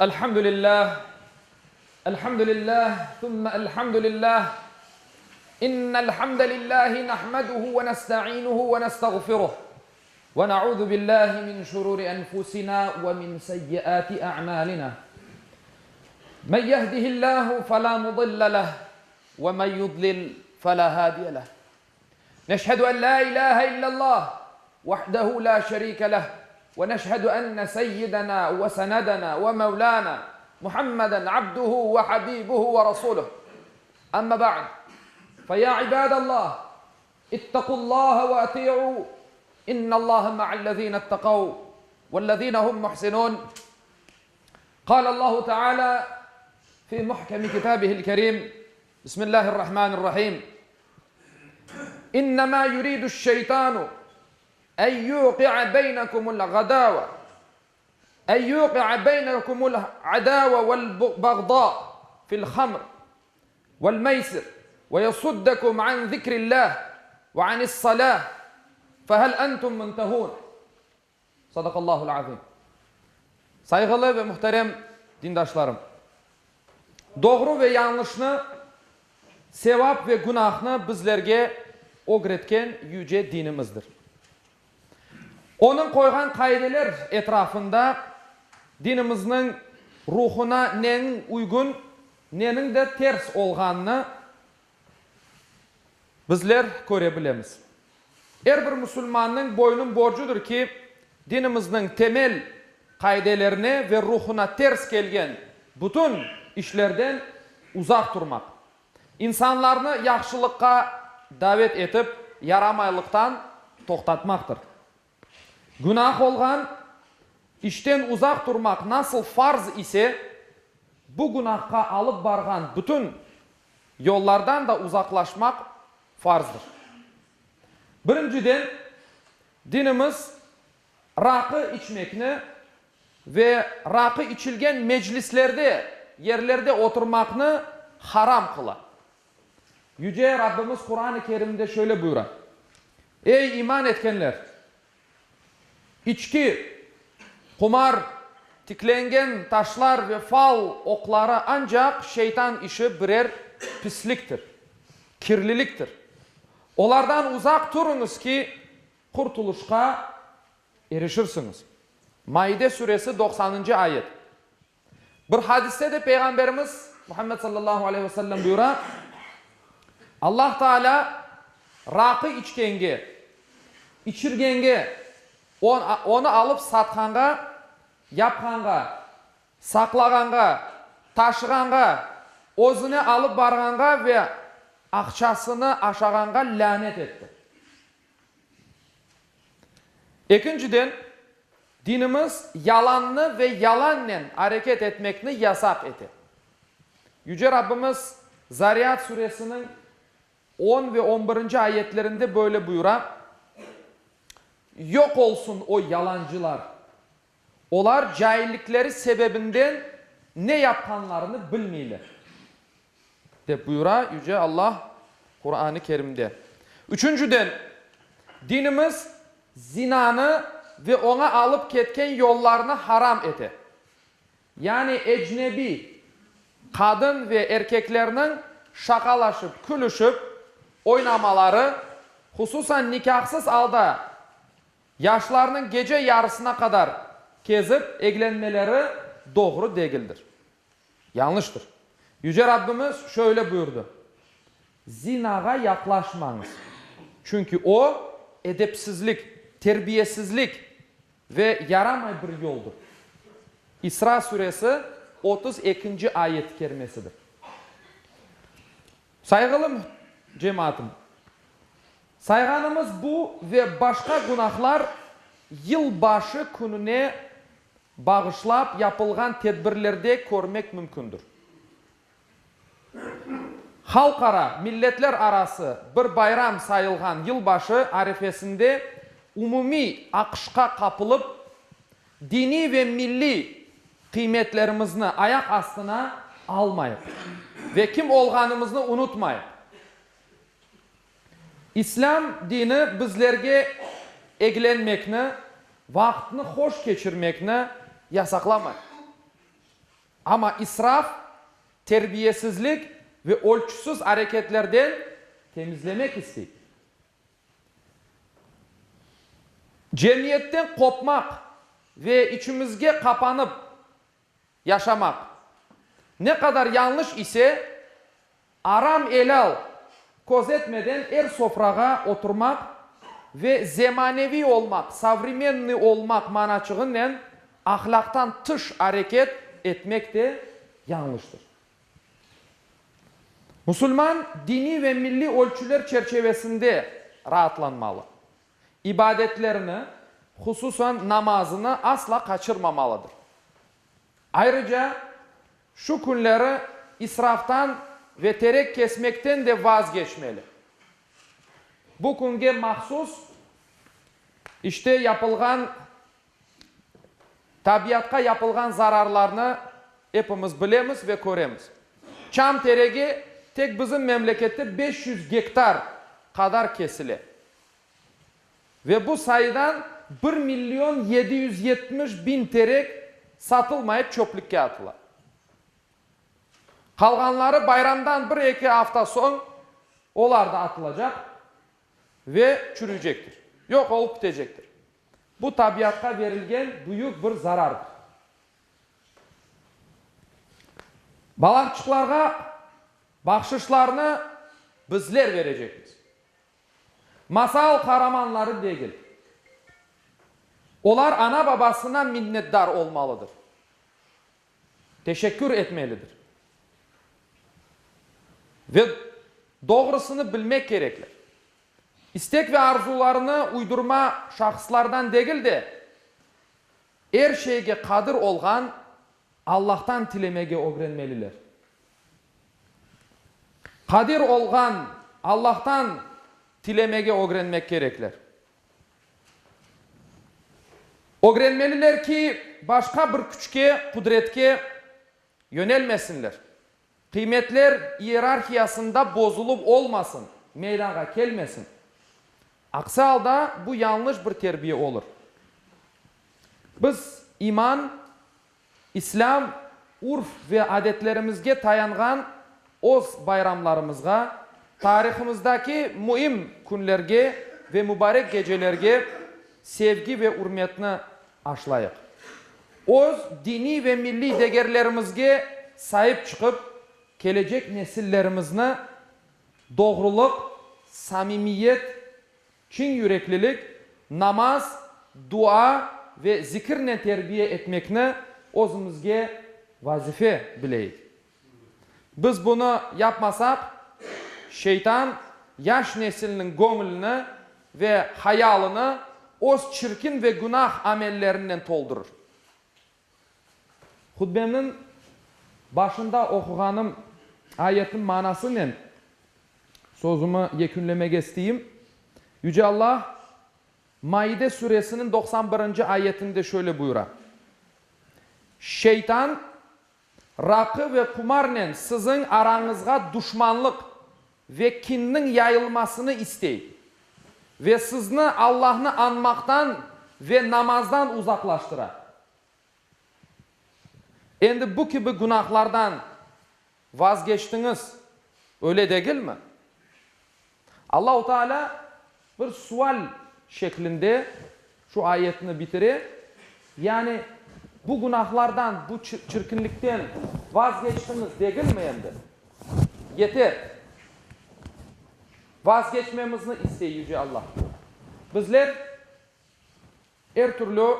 Elhamdülillah, elhamdülillah, thumma elhamdülillah. İnnel hamdelellahi nahmeduhu ve nesta'inuhu ve nestağfiruh. Ve na'udhu billahi min şururi enfusina ve min seyyiati a'malina. Men yehdihillahu fela mudille leh ve men yudlil fela hadiye leh. Neşhedü en la ilahe illallah vahdehu la şerike leh. ونشهد أن سيدنا وسندنا ومولانا محمدا عبده وحبيبه ورسوله أما بعد فيا عباد الله اتقوا الله وأطيعوا إن الله مع الذين اتقوا والذين هم محسنون قال الله تعالى في محكم كتابه الكريم بسم الله الرحمن الرحيم إنما يريد الشيطان أن يوقع بينكم العداوة والبغضاء في الخمر والميسر ويصدكم عن ذكر الله وعن الصلاة فهل أنتم منتهون صدق الله العظيم. Saygılı ve muhterem dindaşlarım, doğru ve yanlışını, sevap ve günahını bizlerge öğretken yüce dinimizdir. Onun koygan kaideler etrafında dinimizin ruhuna nenin uygun, nenin de ters olganını bizler görebiliriz. Her bir Müslümanın boynun borcudur ki dinimizin temel kaidelerine ve ruhuna ters gelgen bütün işlerden uzak durmak. İnsanlarını yaxşılıkka davet etip yaramaylıktan toktatmaktır. Günah olgan işten uzak durmak nasıl farz ise bu günahka alıp bargan bütün yollardan da uzaklaşmak farzdır. Birinciden dinimiz rakı içmekni ve rakı içilgen meclislerde, yerlerde oturmakni haram kılar. Yüce Rabbimiz Kur'an-ı Kerim'de şöyle buyurar. Ey iman etkenler! İçki, kumar, tiklengen taşlar ve fal okları ancak şeytan işi birer pisliktir, kirliliktir. Onlardan uzak durunuz ki kurtuluşa erişirsiniz. Maide suresi 90. ayet. Bir hadiste de Peygamberimiz Muhammed sallallahu aleyhi ve sellem buyurar. Allah Teala rakı içkenge, içirgenge, onu alıp satkanga, yapkanga, saklaganga, taşıganga, özüne alıp barganga ve akçasını aşağanga lanet etti. İkinciden, dinimiz yalanlı ve yalanla hareket etmekni yasak etti. Yüce Rabbimiz Zariyat suresinin 10 ve 11. ayetlerinde böyle buyurar. Yok olsun o yalancılar. Onlar cahillikleri sebebinden ne yapkanlarını bilmeyler. De buyurar Yüce Allah Kur'an-ı Kerim'de. Üçüncüden dinimiz zinanı ve ona alıp ketken yollarını haram ete. Yani ecnebi kadın ve erkeklerinin şakalaşıp, külüşüp, oynamaları, hususan nikahsız alda yaşlarının gece yarısına kadar kezip eglenmeleri doğru değildir. Yanlıştır. Yüce Rabbimiz şöyle buyurdu. Zinaga yaklaşmanız. Çünkü o edepsizlik, terbiyesizlik ve yaramay bir yoldur. İsra suresi 32. ayet kerimesidir. Saygılı cemaatim, sayganımız bu ve başka günahlar yılbaşı gününe bağışlap yapılgan tedbirlerde görmek mümkündür. Halkara, milletler arası bir bayram sayılgan yılbaşı arifesinde umumi akışka kapılıp dini ve milli kıymetlerimizni ayak astına almayıp ve kim olganımızı unutmayıp İslam dini bizlerge eglenmekni, vaktini hoş geçirmekni yasaklamayır. Ama israf, terbiyesizlik ve ölçüsüz hareketlerden temizlemek istiyor. Cemiyetten kopmak ve içimizge kapanıp yaşamak ne kadar yanlış ise aram elal koz etmeden er sofraga oturmak ve zemanevi olmak, savrimenli olmak manaçığından ahlaktan tış hareket etmek de yanlıştır. Müslüman dini ve milli ölçüler çerçevesinde rahatlanmalı. İbadetlerini, hususan namazını asla kaçırmamalıdır. Ayrıca şu günleri israftan ve terek kesmekten de vazgeçmeli. Bu günge mahsus işte yapılgan, tabiatka yapılgan zararlarını hepimiz bilemiz ve göremiz. Çam teregi tek bizim memlekette 500 hektar kadar kesili. Ve bu sayıdan 1.770.000 terek satılmayıp çöplükке atılar. Kalganları bayramdan 1-2 hafta son onlar da atılacak ve çürüyecektir. Yok olup bitecektir. Bu tabiatta verilgen büyük bir zarardır. Balıkçılarga bahşişlerini bizler vereceğiz. Masal kahramanları değil. Onlar ana babasına minnettar olmalıdır. Teşekkür etmelidir. Ve doğrusunu bilmek gerekli. İstek ve arzularını uydurma şahıslardan değil de her şeyge kadir olgan Allah'tan tilemege öğrenmeliler. Kadir olgan Allah'tan tilemege öğrenmek gerekler. Öğrenmeliler ki başka bir güçke, kudretke yönelmesinler. Kıymetler hiyerarşiyasında bozulup olmasın, meydana gelmesin. Aksi halde bu yanlış bir terbiye olur. Biz iman, İslam, urf ve adetlerimizge tayangan oz bayramlarımızga, tarihimizdeki mühim günlerge ve mübarek gecelerge sevgi ve hürmetini aşlayık. Oz dini ve milli değerlerimizge sahip çıkıp gelecek nesillerimizni doğruluk, samimiyet, çin yüreklilik, namaz, dua ve zikirle terbiye etmekni özümüzge vazife bileyik. Biz bunu yapmasak şeytan yaş neslinin gönlünü ve hayalını öz çirkin ve günah amellerinden doldurur. Hutbemin başında okuğanım ayetin manası ne? Sözümü yekünlemek isteyeyim. Yüce Allah Maide suresinin 91. ayetinde şöyle buyurar. Şeytan rakı ve kumarla sizin aranızga düşmanlık ve kinnin yayılmasını isteyip ve sizni Allah'ını anmaktan ve namazdan uzaklaştırar. Endi bu gibi günahlardan vazgeçtiniz. Öyle değil mi? Allah-u Teala bir sual şeklinde şu ayetini bitirir. Yani bu günahlardan, bu çirkinlikten vazgeçtiniz değil mi endi? Yeter. Vazgeçmemizni istiyor Yüce Allah. Bizler her türlü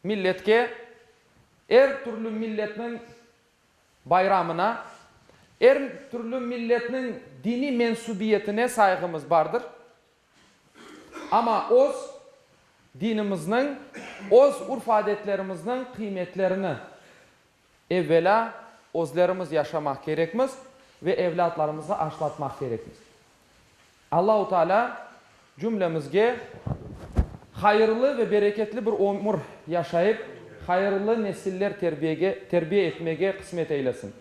milletke, her türlü milletin bayramına, her türlü milletin dini mensubiyetine saygımız vardır. Ama oz dinimizin, oz urf adetlerimizin kıymetlerini evvela özlerimiz yaşamak gerekmiz ve evlatlarımıza aşılatmak gerekmiz. Allah-u Teala cümlemizge hayırlı ve bereketli bir ömür yaşayıp hayırlı nesiller terbiye etmeye kısmet eylesin.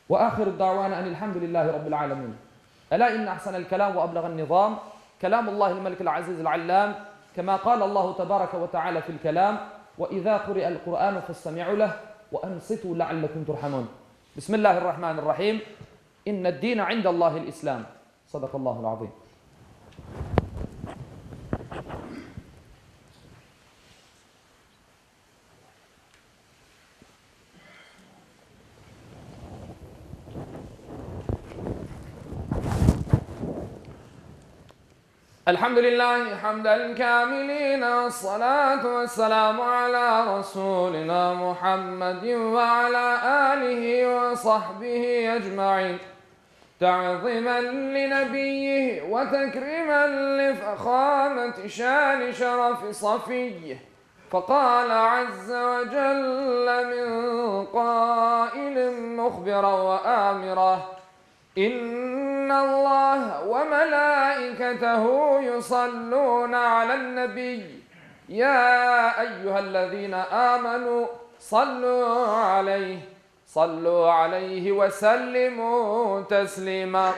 Ve ahiru davana enilhamdülillahi rabbil alemin. Ela inne ahsanel kelam ve ablagan nizam. Kelamullahil melikil azizil allam. Kema kâle Allahu tebareke ve teala fil kelam. وإذا قرئ القرآن فاستمعوا له وأنصتوا لعلكم ترحمون. بسم الله الرحمن الرحيم. إن الدين عند الله الإسلام. صدق الله العظيم. الحمد لله حمد الكاملين، والصلاة والسلام على رسولنا محمد وعلى آله وصحبه أجمعين، تعظيما لنبيه وتكريما لفخامة شان شرف صفيه. فقال عز وجل من قائل مخبرا وآمرا: إن الله وملائكته يصلون على النبي يا أيها الذين آمنوا صلوا عليه وسلموا تسليما.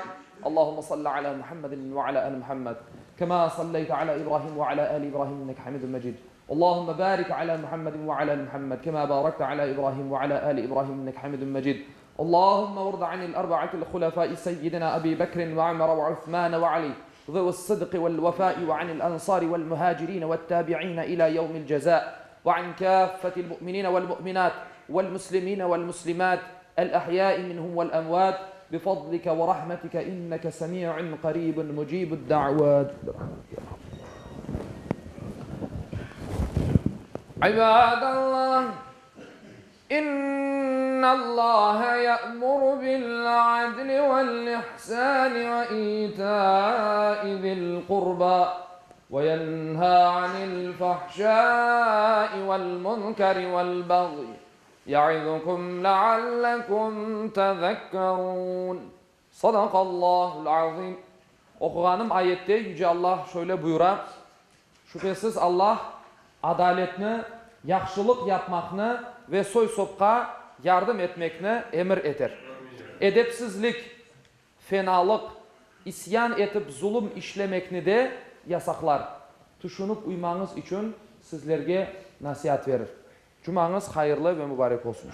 اللهم صل على محمد وعلى آل محمد كما صليت على إبراهيم وعلى آل إبراهيم إنك حميد مجيد. اللهم بارك على محمد وعلى آل محمد كما باركت على إبراهيم وعلى آل إبراهيم إنك حميد مجيد. اللهم وارض عن الأربعة الخلفاء سيدنا أبي بكر وعمر وعثمان وعلي ذو الصدق والوفاء، وعن الأنصار والمهاجرين والتابعين إلى يوم الجزاء، وعن كافة المؤمنين والمؤمنات والمسلمين والمسلمات الأحياء منهم والأموات بفضلك ورحمتك إنك سميع قريب مجيب الدعوات. عباد الله، إن الله يأمر بالعدل والإحسان وإيتاء ذي القربى وينهى عن الفحشاء والمنكر والبغي يعظكم لعلكم تذكرون. صدق الله العظيم. Okuğanım ayette Yüce Allah şöyle buyurar: şüphesiz Allah adaletini, yaxşılık yapmakını ve soy sopka yardım etmekini emir eder. Edepsizlik, fenalık, isyan etip zulüm işlemekini de yasaklar. Tuşunup uymanız için sizlerge nasihat verir. Cumanız hayırlı ve mübarek olsun.